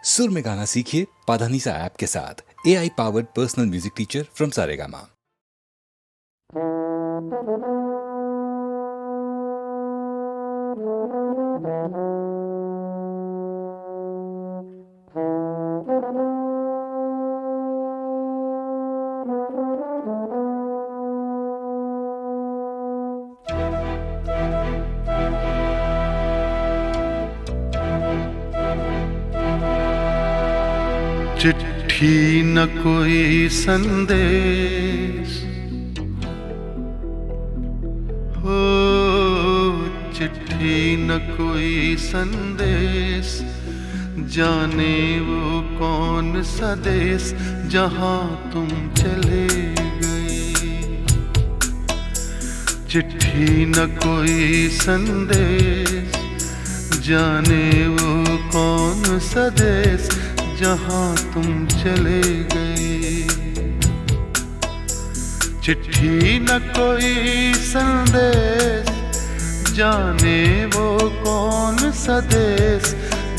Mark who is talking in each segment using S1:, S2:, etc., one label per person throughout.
S1: सुर में गाना सीखिए पाधानीसा ऐप के साथ। AI powered personal music teacher from Saregama.
S2: चिट्ठी न कोई संदेश हो, चिट्ठी न कोई संदेश, जाने वो कौन सा देश जहां तुम चले गए। चिट्ठी न कोई संदेश, जाने वो कौन सा देश जहां तुम चले गए। चिट्ठी न कोई संदेश, जाने वो कौन सा देश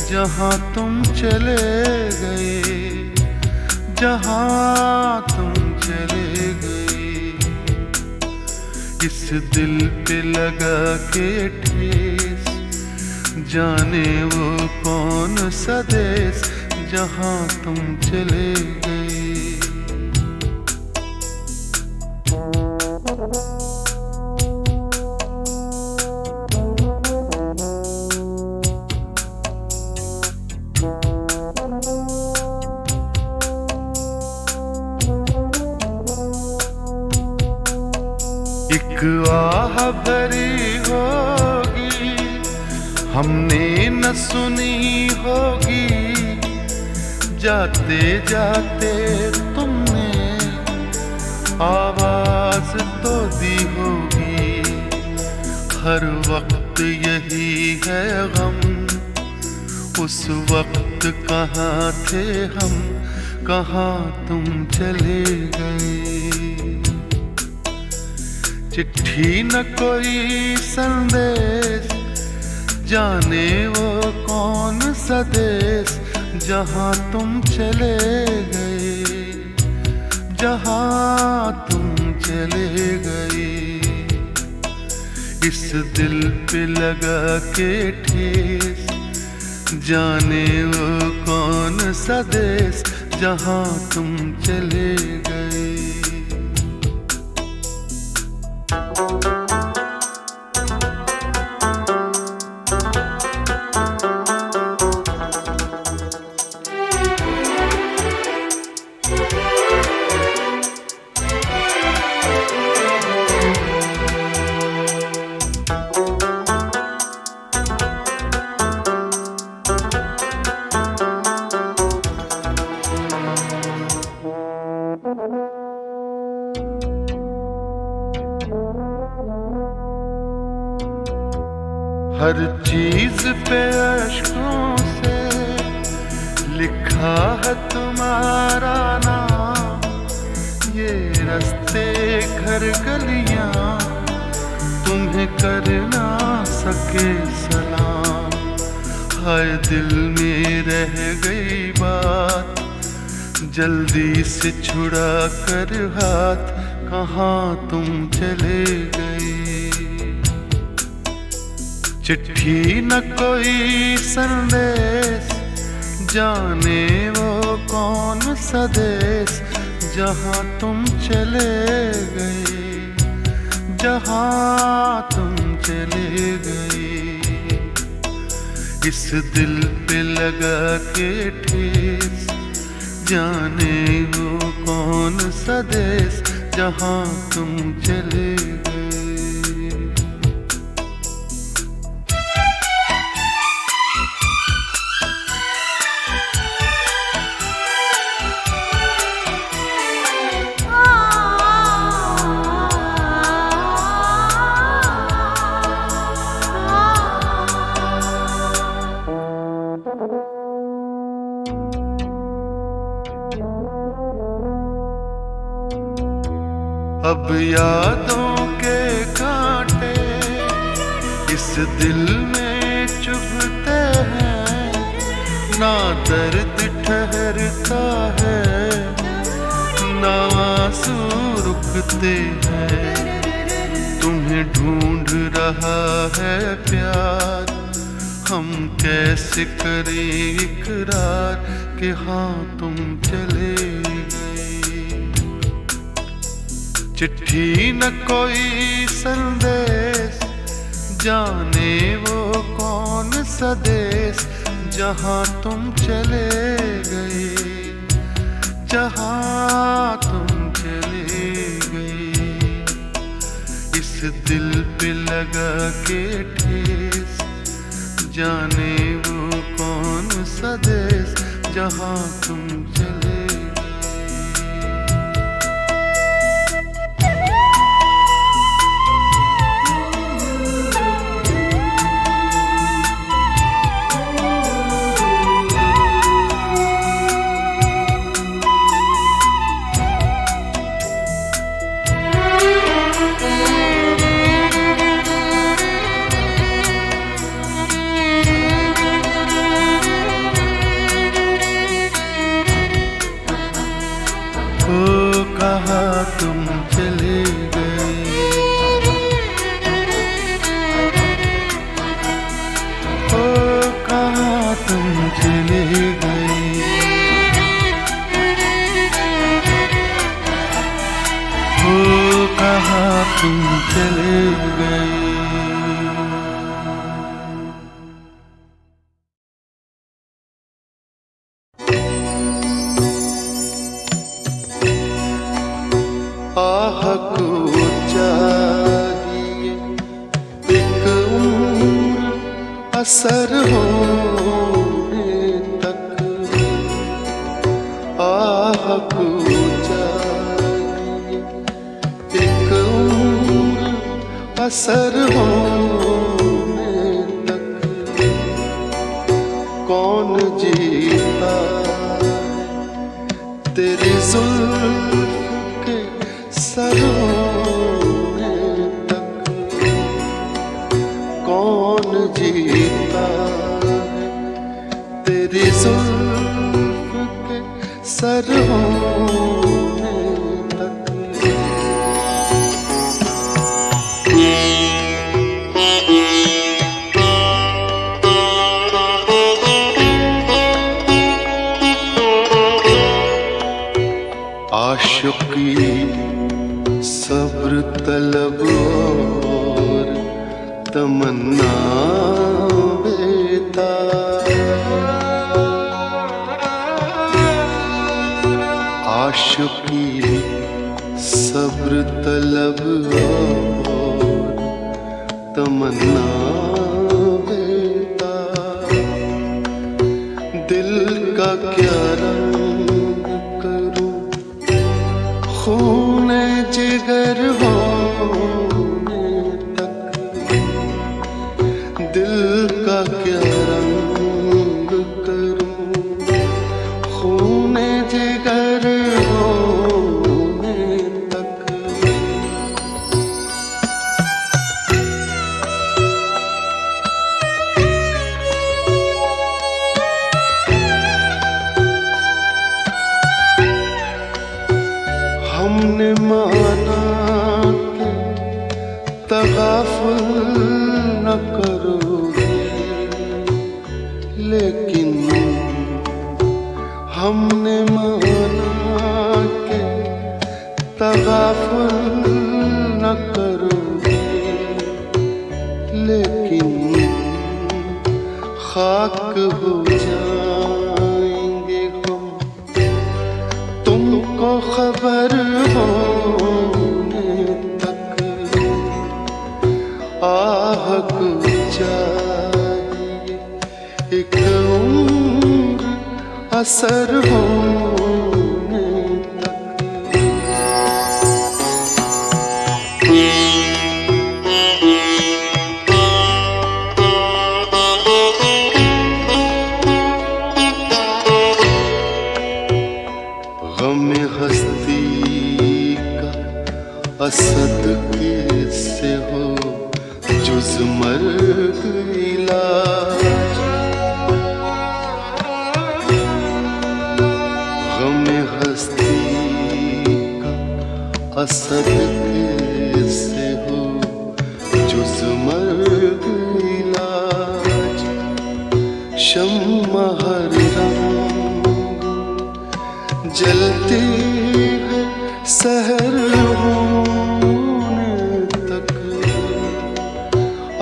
S2: जहां तुम चले गए, जहां तुम चले गए। इस दिल पे लगा के ठेस, जाने वो कौन सा देश जहां तुम चले गए। एक आह भरी होगी, हमने न सुनी होगी, जाते जाते तुमने आवाज तो दी होगी। हर वक्त यही है गम, उस वक्त कहाँ थे हम, कहाँ तुम चले गए। चिट्ठी न कोई संदेश, जाने वो कौन सा देश जहां तुम चले गए, जहां तुम चले गए। इस दिल पे लगा के ठेस, जाने वो कौन सा देश जहां तुम चले गए। हर चीज पे अश्कों से लिखा है तुम्हारा नाम। ये रास्ते घर गलियां तुम्हें कर ना सके सलाम। हाय दिल में रह गई बात, जल्दी से छुड़ा कर हाथ, कहाँ तुम चले गए। चिट्ठी न कोई संदेश, जाने वो कौन सा देश जहां तुम चले गए, जहां तुम चले गए। इस दिल पे लगा के ठेस, जाने वो कौन सा देश जहां तुम चले गए। अब यादों के कांटे इस दिल में चुभते हैं, ना दर्द ठहरता है, ना आंसू रुकते हैं। तुम्हें ढूंढ रहा है प्यार, हम कैसे करें इकरार कि हाँ तुम चले गए। चिट्ठी न कोई संदेश, जाने वो कौन सा देश जहाँ तुम चले गए, जहाँ तुम चले गए। इस दिल पे लगा के ठेस, जाने वो कौन सा देश जहाँ तुम चले। कहाँ तुम चले गए, ओ कहाँ तुम चले गए, ओ कहाँ तुम चले गए। आह को चाहिए एक उम्र असर होने तक, आह को चाहिए एक उम्र असर होने तक। कौन जीता तेरी जुल्फ के सरोने तक, कौन जीता है तेरी जुल्फ के सरोने तक। आशिकी सब्र तलब और तमन्ना बेताब, आशिकी सब्र तलब और तमन्ना बेताब। दिल का क्या रंग करूं खूने जिगर होने तक, दिल का क्या रंग करूं खूने जिगर होने तक। हमने माना कि तगाफुल न करोगे, लेकिन हमने माना कि तगाफुल न करोगे, लेकिन खाक हो जाएंगे हम तुमको खबर होने तक। आह को चाहिए एक उम्र असर होने तक। गम हस्ती का असद कैसे हो जुज़ मर्ग इलाज, असद से हो जुज़ मर्ग इलाज, शम्मा हर रंग जलती है सहर होने तक,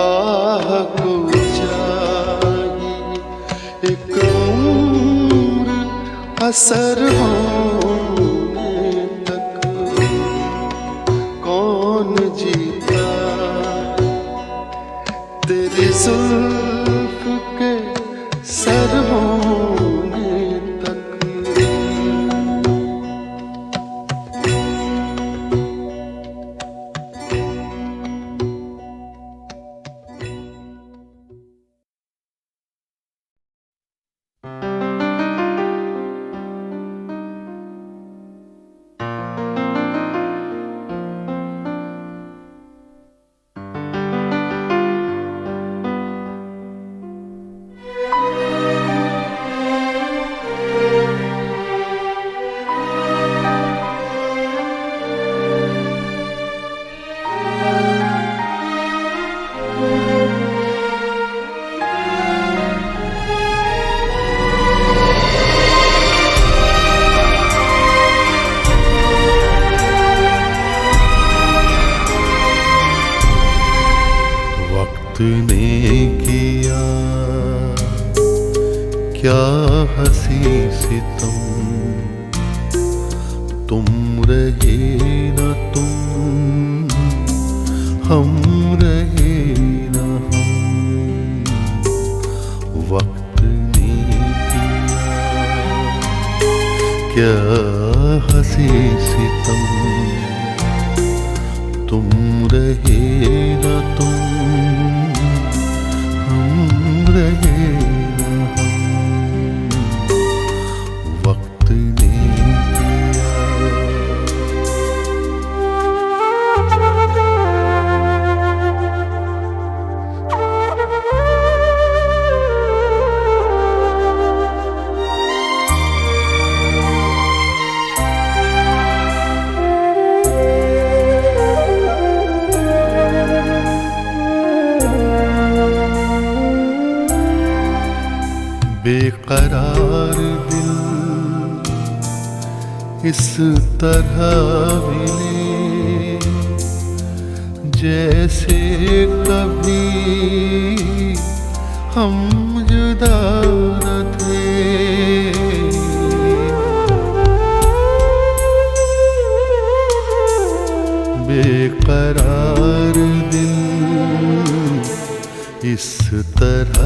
S2: आह को चाहिए एक उम्र असर होने तक। कौन जीता तेरी जुल्फ के सर होने तक। ने किया क्या हंसी सितम, तुम रहे न तुम, हम रहे न हम। वक्त ने किया क्या हंसी सितम, तुम रहे न तुम, रहे न हम। वक्त ने किया बेकरार दिल इस तरह मिले जैसे कभी हम जुदा न थे। बेकरार दिल इस तरह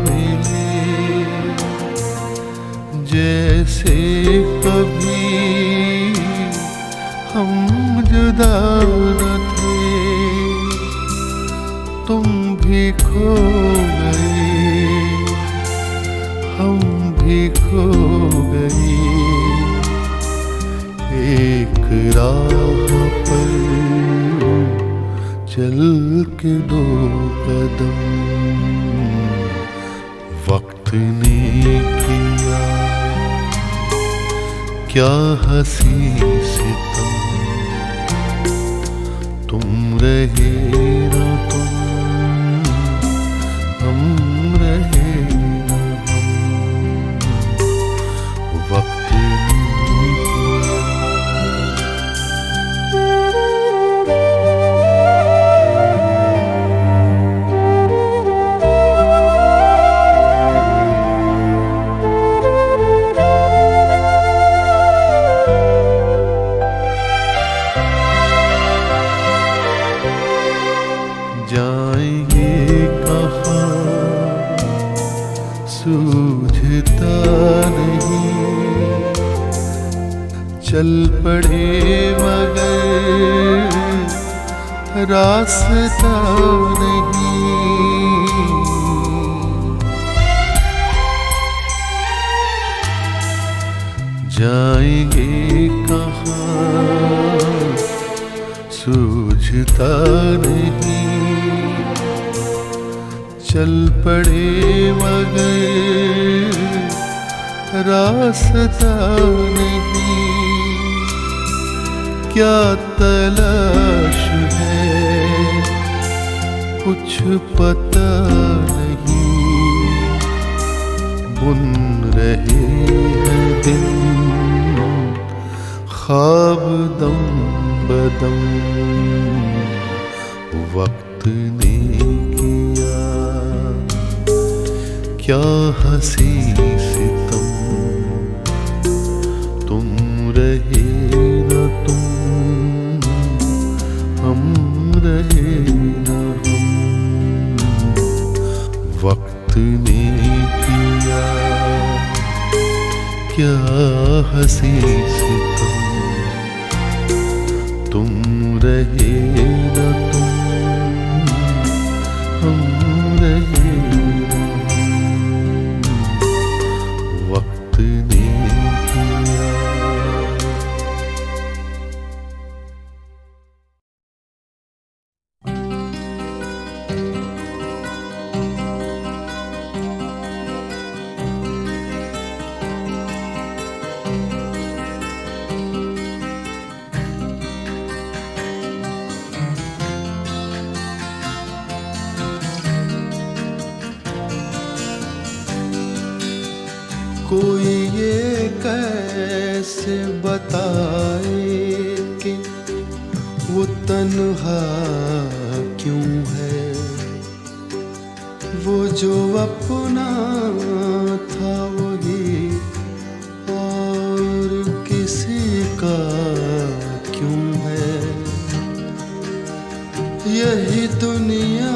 S2: मिले जैसे कभी हम जुदा न थे। तुम भी खो गए, हम भी खो गए, एक राह पर चल के दो कदम। वक्त ने किया क्या हंसी सितम, तुम रहे न तुम, हम रहे न हम। वक्त ने जाएंगे कहाँ सूझता नहीं, चल पड़े मगर रास्ता नहीं। जाएंगे कहाँ सूझता नहीं, चल पड़े मगर रास्ता नहीं। क्या तलाश है कुछ पता नहीं, बुन रहे हैं दिन ख्वाब दम बदम, वक्त ने किया क्या हंसी सितम, तुम रहे न तुम, हम रहे न हम, वक्त ने किया क्या हंसी सितम, तुम रहे न तुम, हम रहे न हम, वक्त ने किया। कोई ये कैसे बताए कि वो तन्हा क्यों है, वो जो अपना था वही और किसी का क्यों है। यही दुनिया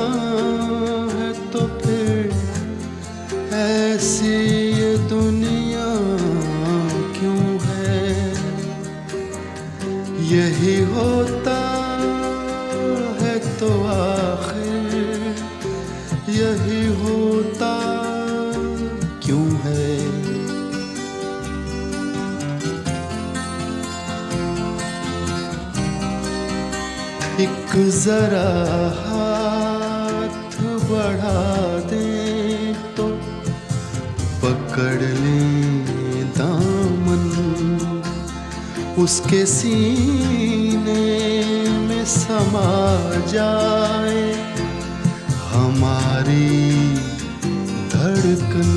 S2: है तो फिर ऐसी ये दुनिया क्यों है। यही होता है तो आखिर यही होता क्यों है। एक जरा हाथ बढ़ा दें तो पकड़ लें दामन, उसके सीने में समा जाए हमारी धड़कन।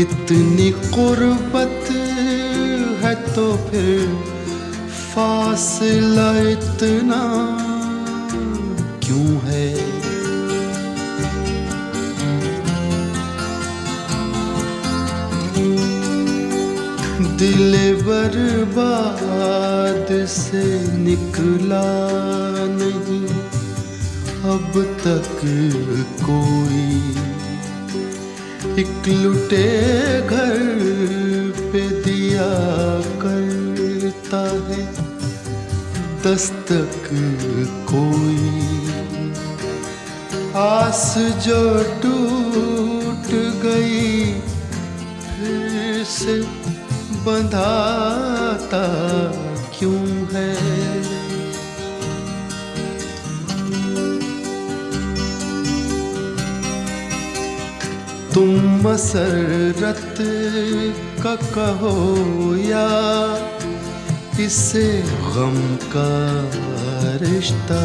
S2: इतनी कुर्बत है तो फिर फासला इतना क्यों है। दिल बर्बाद से निकला नहीं अब तक कोई, एक लुटे घर पे दिया करता है दस्तक कोई। आस जो टूट गई फिर से बंधाता क्यों है। तुम मसरत का कहो या इसे गम का रिश्ता,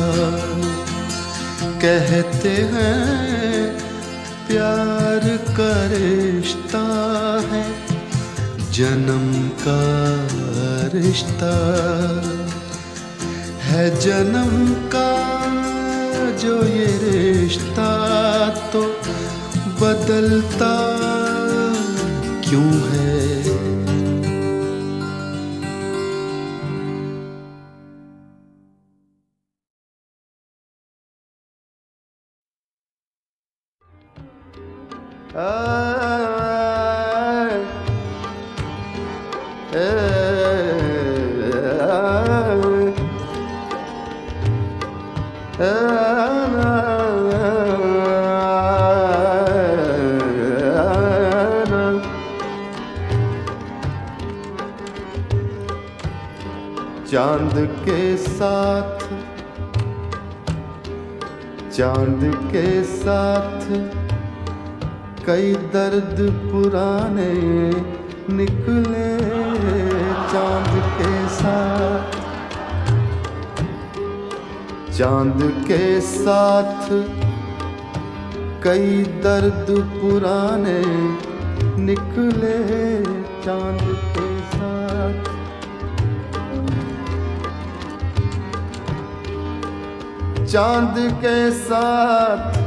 S2: कहते हैं प्यार का रिश्ता है जन्म का रिश्ता, है जन्म का जो ये रिश्ता तो बदलता क्यों है। चांद के साथ कई दर्द पुराने निकले, चांद के साथ चांद के साथ कई दर्द पुराने निकले, चांद के साथ चांद के साथ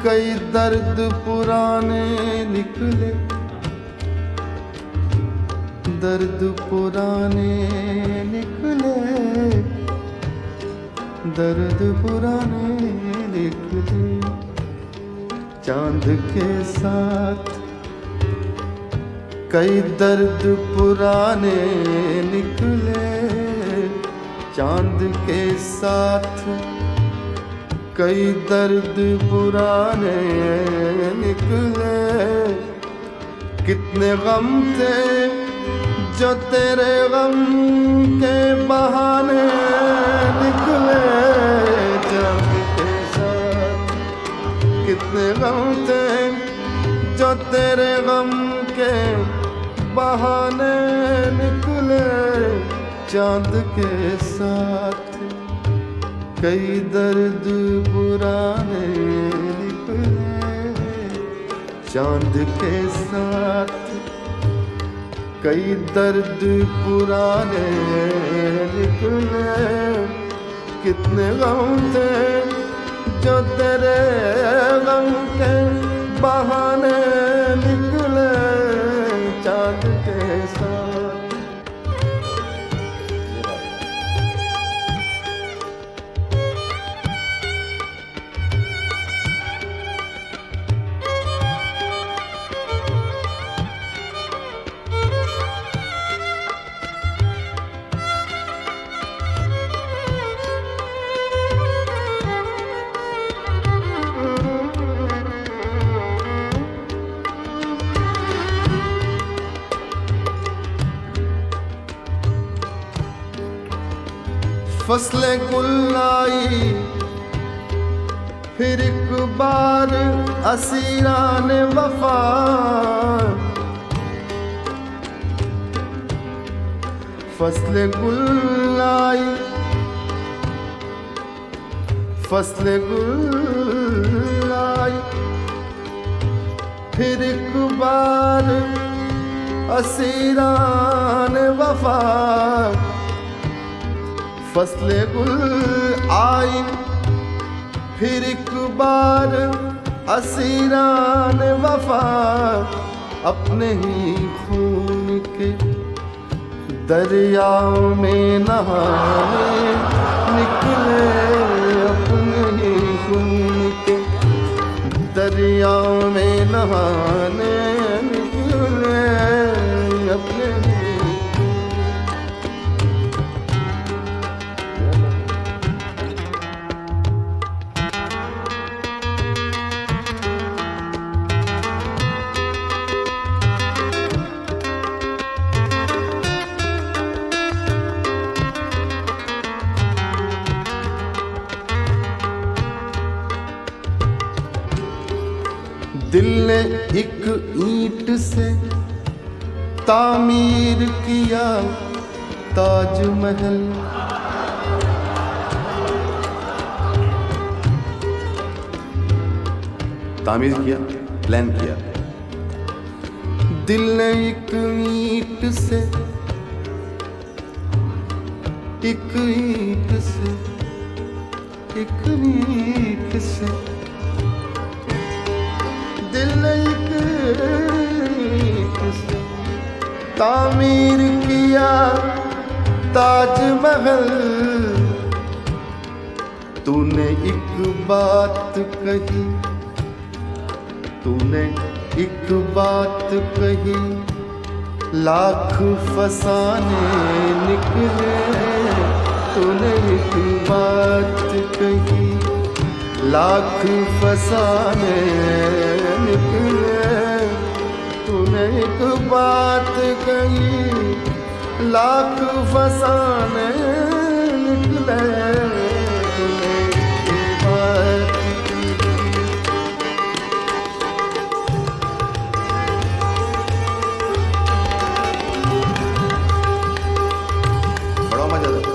S2: कई दर्द पुराने निकले, दर्द पुराने निकले, दर्द पुराने निकले। चांद के साथ कई दर्द पुराने निकले, चांद के साथ कई दर्द पुराने निकले। कितने गम थे जो तेरे गम के बहाने निकले, चांद के साथ कितने गम थे जो तेरे गम के बहाने निकले। चांद के साथ कई दर्द पुराने निकले, चांद के साथ कई दर्द पुराने निकले। कितने गम थे जो तेरे गम के बहाने निकले, चांद के साथ। फसले गुल आई फिर एक बार असीरान वफा, फसले गुल आई, फसले गुल आई फिर एक बार असीरान वफा। फसले गुल आई फिर एक बार असीरान वफा, अपने ही खून के दरियाओं में नहाने निकले, अपने ही खून के दरियाओं में नहाने निकले, अपने ही। दिल ने एक ईंट से तामीर किया ताजमहल, तामीर किया, प्लान किया। दिल ने एक ईंट से, एक ईंट से, एक ईंट से, दिल ने एक ईंट से तामीर किया ताजमहल। तूने एक बात कही, तूने एक बात कही, लाख फसाने निकले। तूने एक बात कही, लाख फसाने निकले। तूने एक बात कही, लाख फसाने निकले। तूने एक बात बड़ा मजा था।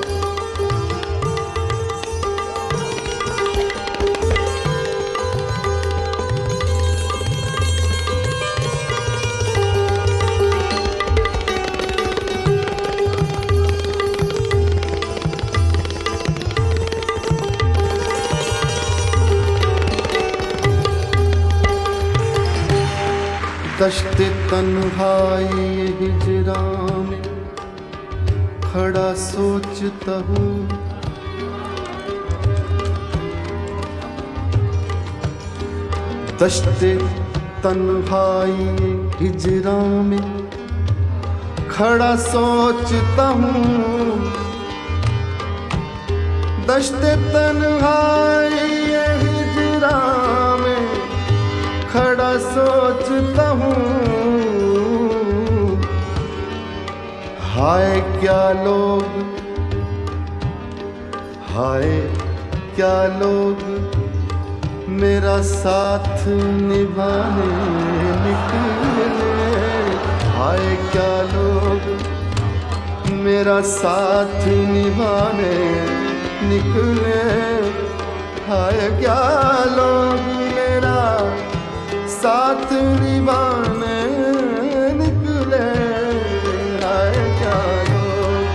S2: दश्ते तन्हाई हिजरा में खड़ा सोचता हूँ, दश्ते तन्हाई हिजरा में खड़ा सोचता हूँ, दश्ते तन्हाई हिजरा में खड़ा सोचता हूँ। हाय क्या लोग, हाय क्या लोग मेरा साथ निभाने निकले, हाय क्या लोग मेरा साथ निभाने निकले, हाय क्या लोग मेरा साथ निभाने निकले, हाय क्या लोग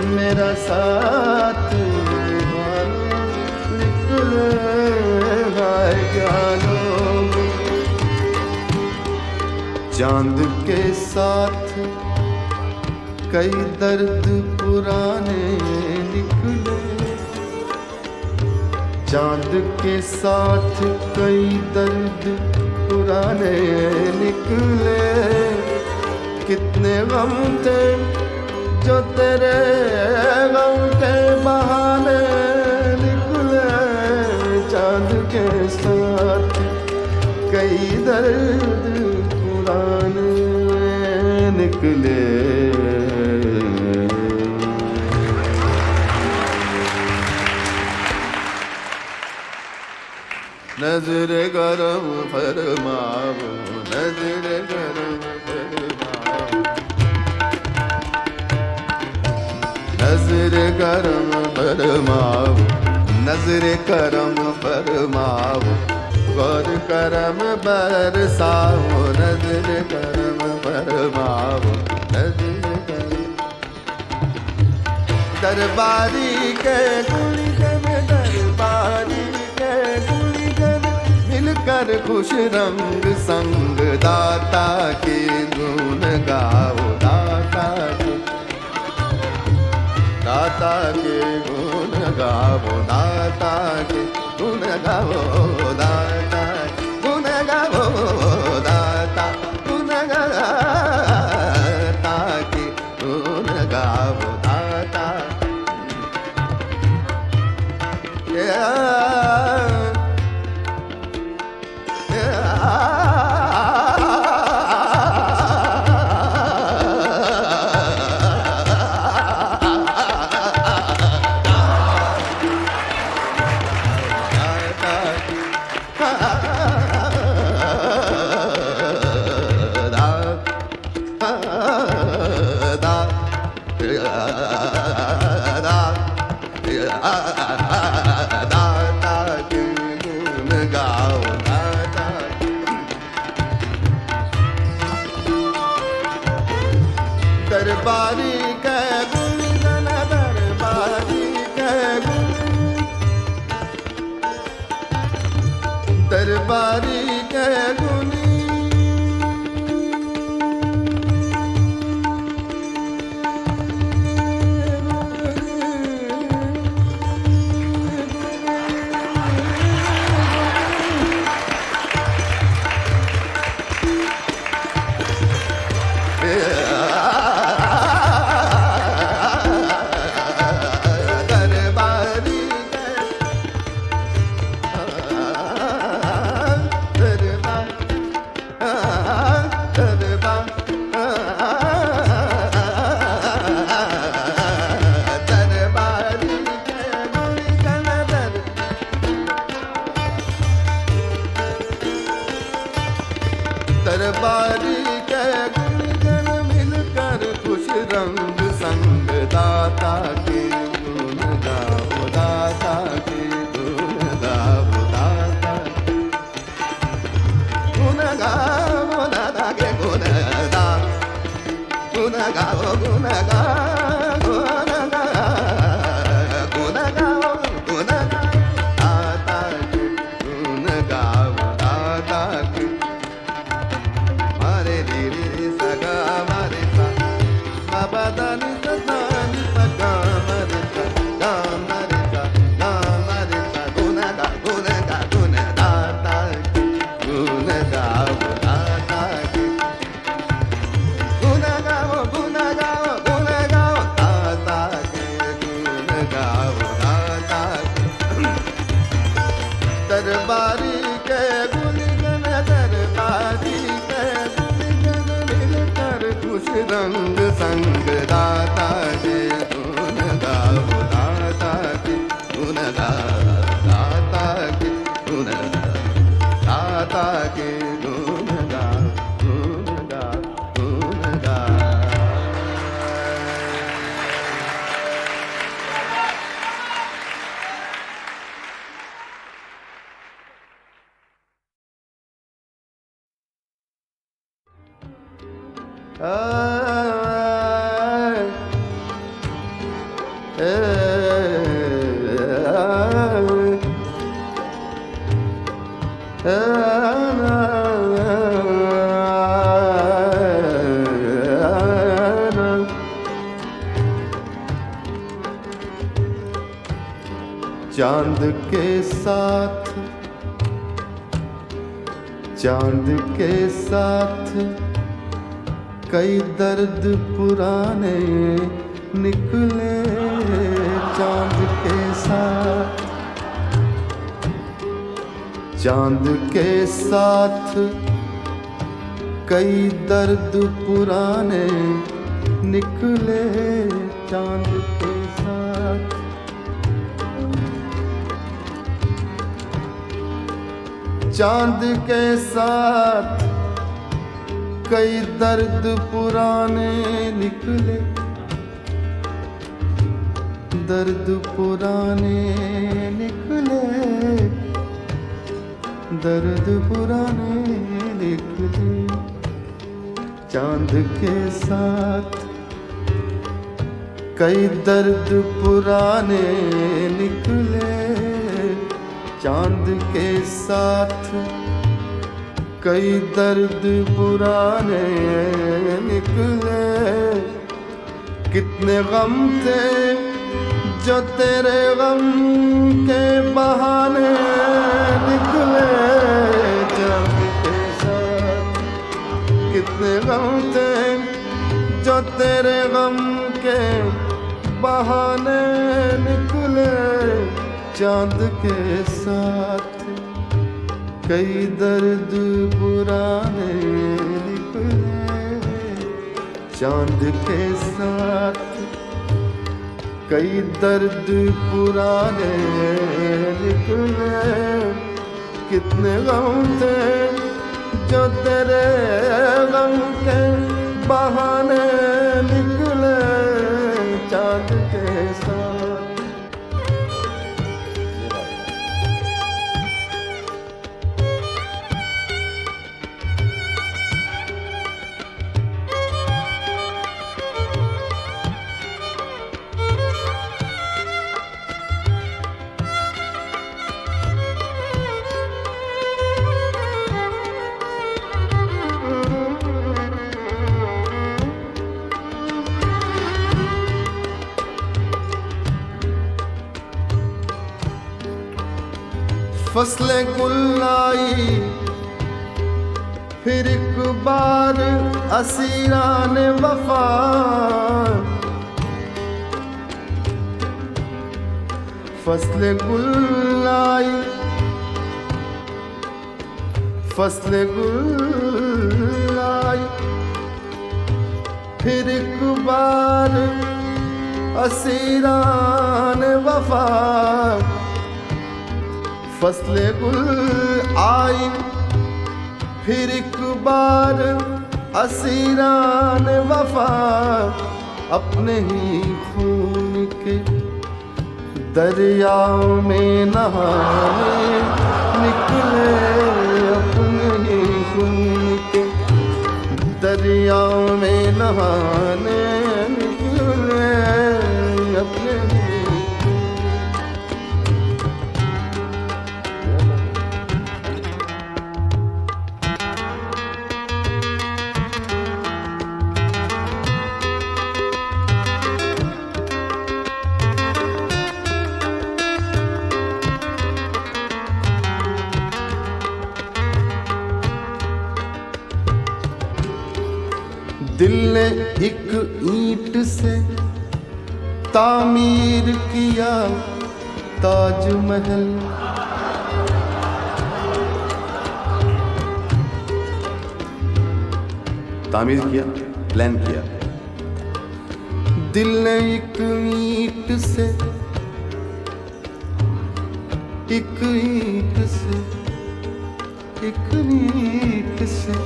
S2: मेरा साथ निभाने निकले, हाय क्या लोग। चांद के साथ कई दर्द पुराने निकले, चांद के साथ कई दर्द पुराने निकले, कितने गम थे जो तेरे गम के बहाने निकले, चांद के साथ कई दर्द पुराने निकले। नजर गरम फरमाओ, नजर गरम फरमाओ, नजर गरम फरमाओ, नजर करम फरमाओ, गौर करम बरसाओ, नजर करम फरमाओ, नजर करम। दरबारी के गुलिगन, दरबारी के गुलिगन मिलकर खुश रंग संग दाता के गुण गाओ, दाता के, दाता के गुण गाओ, दाता के गुण गाओ, दाता गुण गाओ, दाता गुण दाता के गुण गाओ, दाता। दरबारी के गुलिगन, दरबारी के दरबारी के गुनी, दरबारी के गुलिगन मिलकर खुश रंग संग दाता के गुण गाओ, दाता के गुण गाओ, दाता गुण गाओ, दाता के गुण गाओ, गुण गाओ, गुण गाओ, गुण गाओ, गुण गाओ, गुण गाओ, दाता के गुण गाओ, दाता के रंग संग दाता के गुण गाओ, दाता के गुण गाओ, दाता के गुण गाओ, दाता के गुण गाओ, गुण गाओ, गुण गाओ। चांद के साथ, चांद के साथ कई दर्द पुराने निकले। चांद के साथ, चांद के साथ कई दर्द पुराने निकले। चांद के साथ, चांद के साथ कई दर्द पुराने निकले। दर्द पुराने निकले, दर्द पुराने निकले। चांद के साथ कई दर्द पुराने निकले। चांद के साथ कई दर्द पुराने निकले। कितने गम थे जो तेरे गम के बहाने निकले। चांद के साथ कितने गम थे जो तेरे गम के बहाने निकले। चांद के साथ कई दर्द पुराने निकले। चांद के साथ कई दर्द पुराने निकले। कितने गम थे जो तेरे गम के बहाने निकले। चांद के साथ फसलें गुल आई फिर एक बार असीरान वफा। फसलें गुल आई, फसलें गुल आई फिर एक बार असीरान वफा। फसलें गुल आई फिर एक बार असीरान वफा। अपने ही खून के दरिया में नहाने निकले। अपने ही खून के दरिया में नहाने निकले। अपने ही दिल ने एक ईंट से तामीर किया ताजमहल। तामीर किया, प्लान किया। दिल ने एक ईंट से, एक ईंट से, एक ईंट से,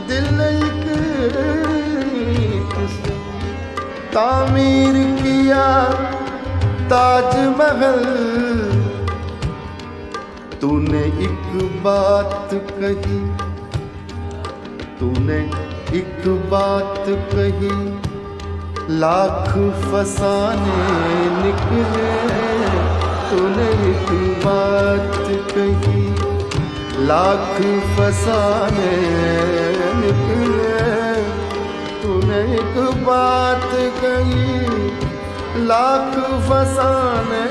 S2: दिल ने एक ईंट से तामीर किया ताजमहल। तूने एक बात कही, तूने एक बात कही, लाख फसाने निकले। तूने एक बात कही, लाख फसाने निकले। तूने एक बात कही, लाख फसाने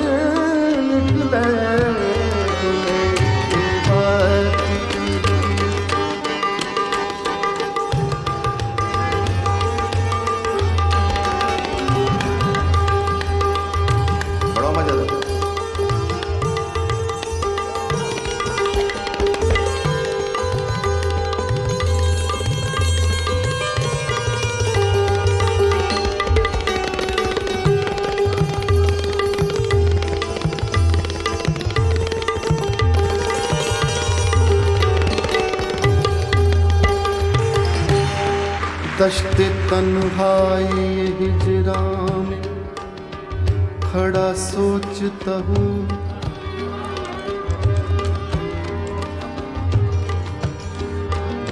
S2: निकले। तूने एक बात बड़ा मजा आता है। दश्ते तन्हाई हिजरा में खड़ा सोचता हूँ,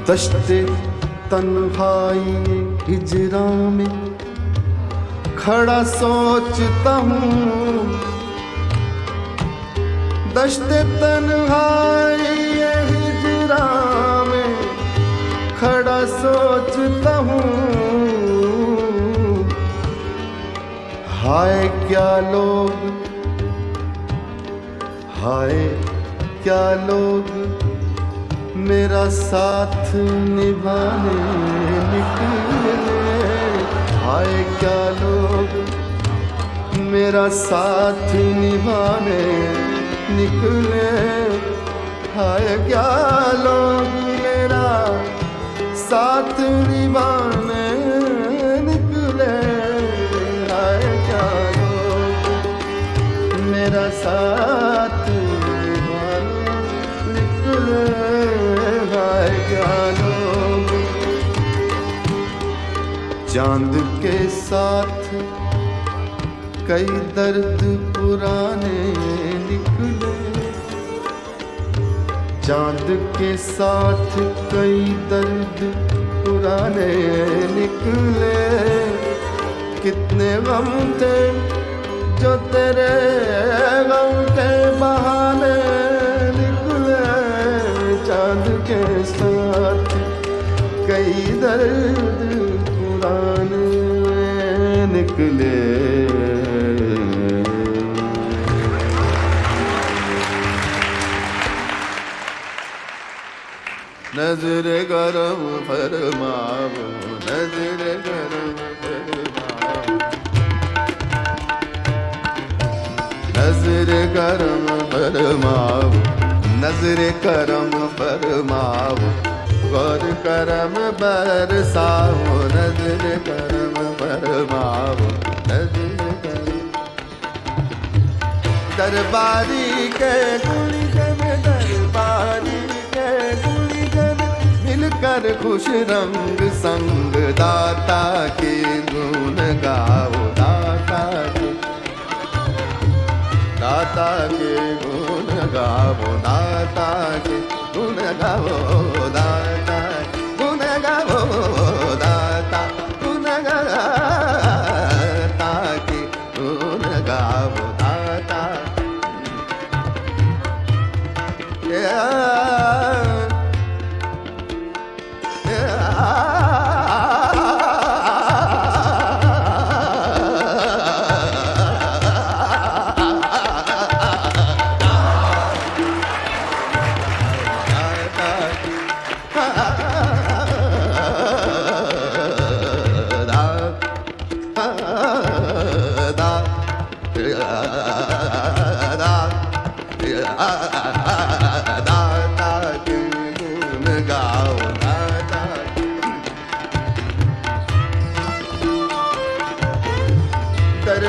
S2: दश्ते तन्हाई हिजरा में खड़ा सोचता हूँ। दश्ते तन्हाई हिजरा में खड़ा सोचता हूँ। हाय क्या लोग, हाय क्या लोग मेरा साथ निभाने निकले। हाय क्या लोग मेरा साथ निभाने निकले। हाय क्या लोग मेरा साथ निभाने निकले। हाय क्या लोग मेरा साथ निभाने निकले। हाय क्या लोग चांद के साथ कई दर्द पुराने निकले। चांद के साथ कई दर्द पुराने निकले। कितने गम थे जो तेरे गम के बहाने निकले। चांद के साथ कई दर्द पुराने निकले। नजर गरम फरमाओ, नजर गरम फरमाओ, नजर गरम फरमाओ, नजर करम फरमाओ, गौर करम बरसाओ। नजर करम फरमाओ, नजर करम दरबारी के गुलिगन, दरबारी के गुलिगन मिलकर खुश रंग संग दाता के गुण गाओ। दाता के, दाता के गुण गाओ। दाता के गुण गाओ। दाता गुण गाओ। दाता गुण गाओ। दाता के गुण गाओ। दाता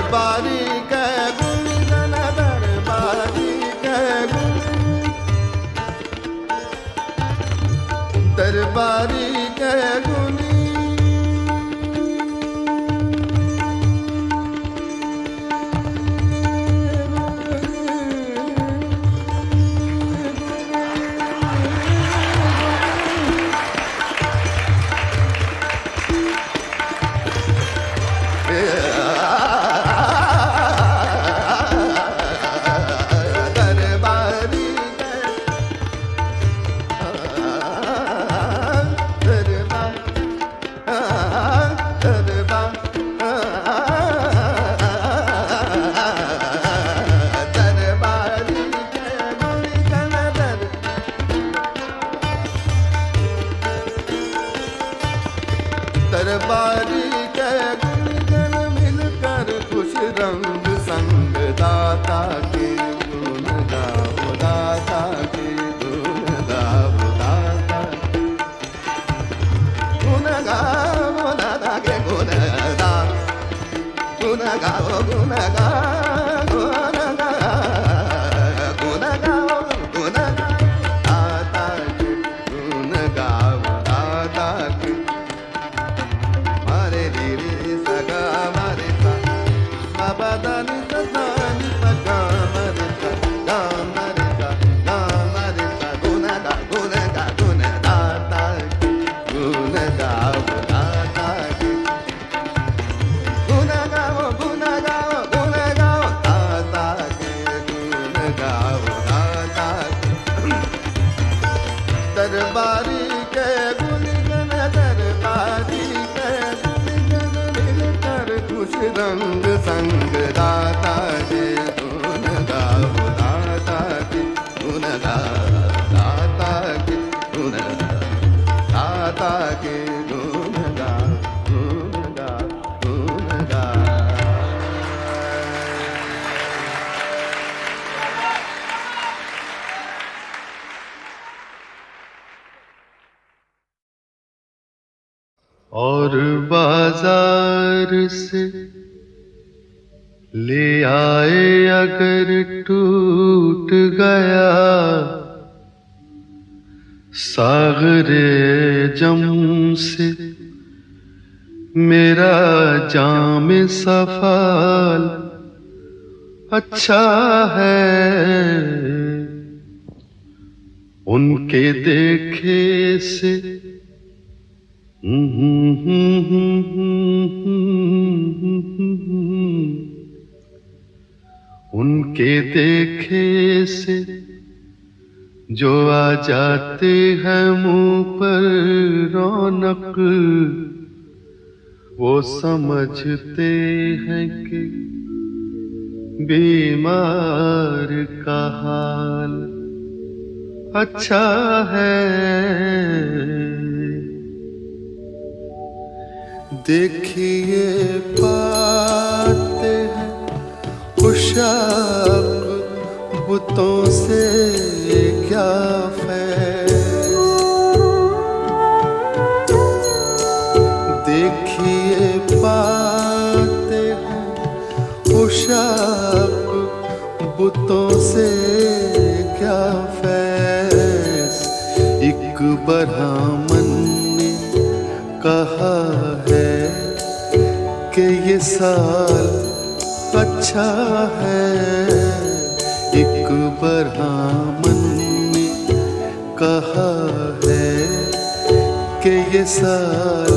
S2: दरबारी के गुण गन दरबारी के गुण दरबारी के गुनी दरबारी के गुण गण मिलकर खुश रंग संग दाता के गुण गाओ दाता के गुण गाओ दाता गुण गाओ दाता के गुण गाओ गुण गाओ गुण गाओ गुण गाओ दाता के गुण गाओ दाता के मारे रे सगा मारे सा बाबा दानी दानी पगा मारे सा गा मारे सा गुना गा दाता के गुना गाओ दाता के गुना गाओ दाता के गुना गाओ दाता के दरबारी के गुण गन दरबारी के खुश रंग संग दाता के गुण गाओ दाता के गुण गाओ दाता के गुण दाता के गुण गाओ गुण गाओ गुण गाओ। और बाजार से ले आए अगर टूट गया सागरे जम से मेरा जाम सफाल अच्छा है उनके देखे से उनके देखे से जो आ जाते हैं मुंह पर रौनक वो समझते हैं कि बीमार का हाल अच्छा है। देखिए पाते हैं खुशाक बुतों से क्या फैज़। देखिए पाते हैं खुशाक बुतों से क्या फैज़। एक ब्राह्मण ने कहा है कि ये साल अच्छा है। एक ब्राह्मण ने कहा है कि ये साल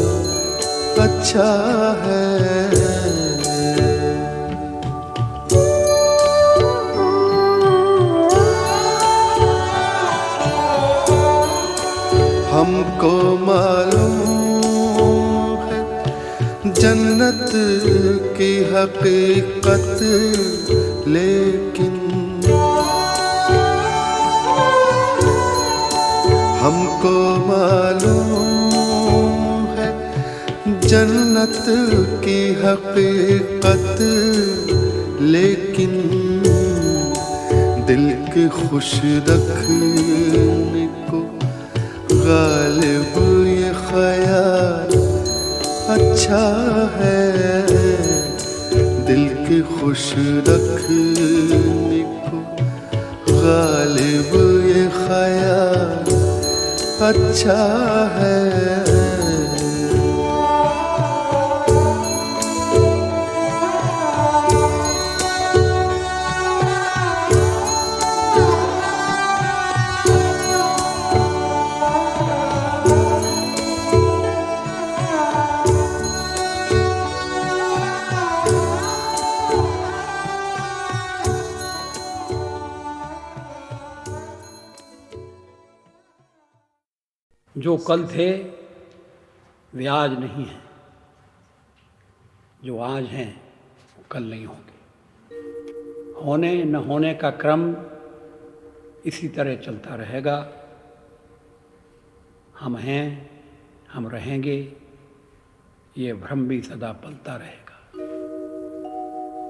S2: अच्छा है। हमको मालूम है जन्नत की हकीकत, लेकिन हमको मालूम है जन्नत की हकीकत, लेकिन दिल के खुश रखने को गालिब ये ख्याल अच्छा है। दिल के खुश रखने को गालिब ये ख्याल अच्छा है।
S3: जो कल थे वे आज नहीं हैं, जो आज हैं वो कल नहीं होंगे। होने न होने का क्रम इसी तरह चलता रहेगा। हम हैं, हम रहेंगे, ये भ्रम भी सदा पलता रहेगा।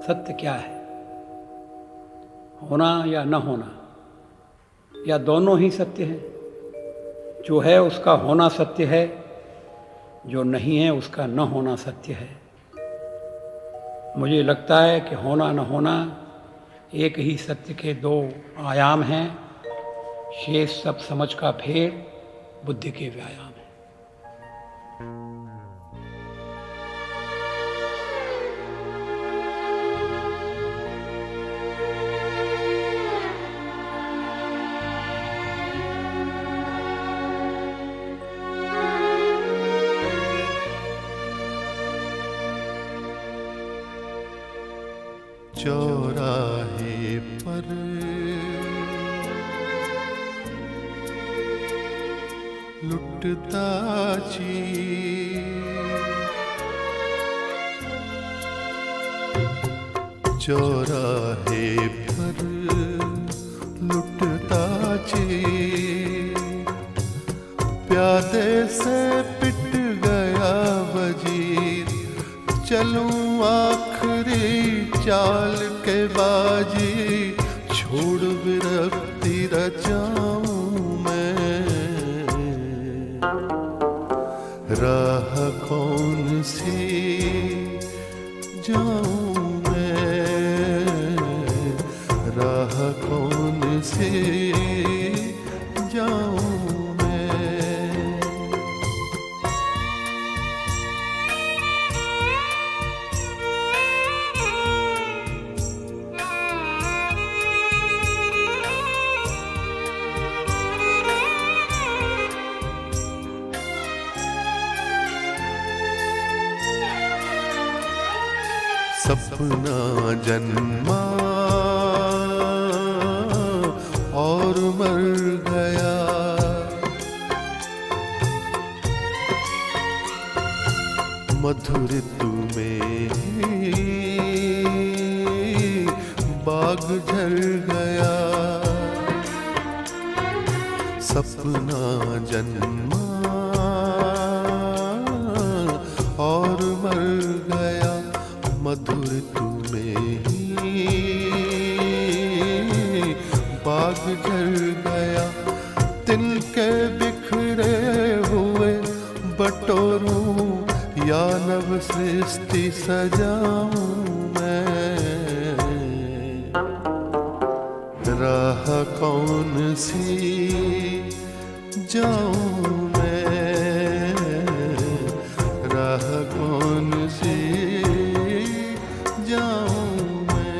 S3: सत्य क्या है? होना या न होना, या दोनों ही सत्य हैं? जो है उसका होना सत्य है, जो नहीं है उसका न होना सत्य है। मुझे लगता है कि होना न होना एक ही सत्य के दो आयाम हैं। शेष सब समझ का फेर बुद्धि के व्यायाम है।
S2: चौराहे पर लुटता चौराहे पर लुटता प्यादे से पिट गया वजीर। चलूं आखिरी चाल के बाजी, छोड़ विरक्ति रचाऊं मैं। राह कौन सी जाऊं मैं, राह कौन सी जाऊं मैं। सपना जन्मा और मर गया, मधुर ऋतु में बाग झड़ गया। सपना जन्मा और मर गया, मधुर तुम्हें ही बाग झड़ गया। तिनके बिखरे हुए बटोरूं या नव सृष्टि सजाऊं मैं। राह कौन सी जाऊं मैं, राह कौन सी जाऊं मैं।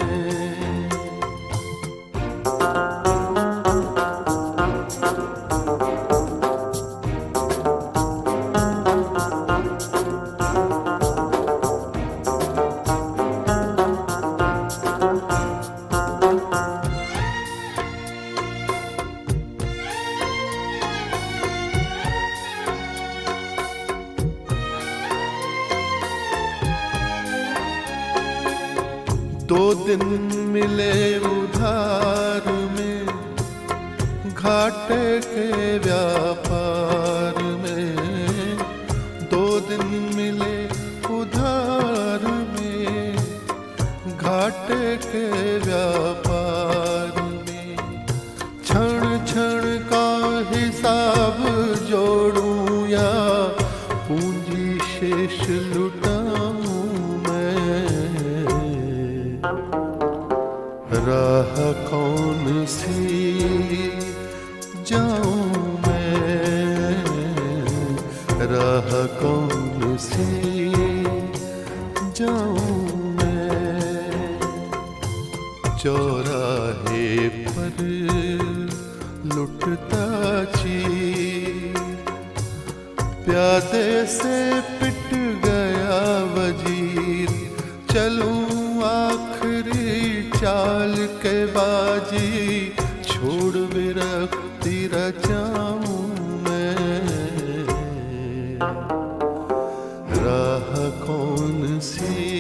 S2: दो दिन मिले उधार में, घाटे के व्यापार में। दो दिन मिले उधार में, घाटे के व्यापार में। क्षण क्षण का हिसाब जोड़ूं या पूंजी शेष लुटाऊं मैं। राह कौन सी जाऊं मैं, राह कौन सी जाऊं मैं। चौराहे पर लुटता चीर, प्यादे से पिट गया वजीर। चलूं आखिरी चाल के बाजी, छोड़ विरक्ति रचाऊं मैं। राह कौन सी